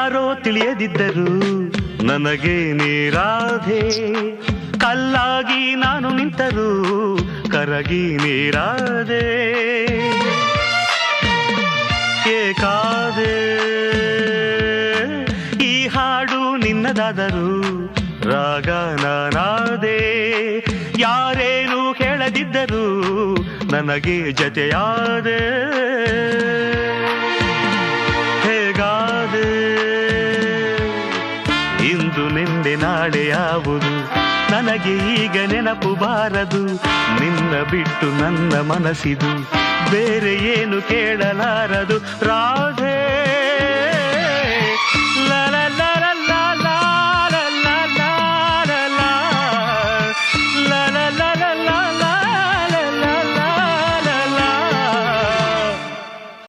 ಯಾರೋ ತಿಳಿಯದಿದ್ದರು ನನಗೆ ನೀರಾಧೆ, ಕಲ್ಲಾಗಿ ನಾನು ನಿಂತರು ಕರಗಿ ನೀರಾದೆ, ಏಕಾದೆ. ಈ ಹಾಡು ನಿನ್ನದಾದರು ರಾಗ ನಾನಾದೆ, ಯಾರೇನು ಕೇಳದಿದ್ದರು ನನಗೆ ಜತೆಯಾದೆ, ಹೇಗಾದೆ. ಇಂದು ನಿಂದೆ ನಾಳೆ ಯಾವುದು ನನಗೆ ಈಗ ನೆನಪು ಬಾರದು, ನಿನ್ನ ಬಿಟ್ಟು ನನ್ನ ಮನಸ್ಸಿದು ಬೇರೆ ಏನು ಕೇಳಲಾರದು.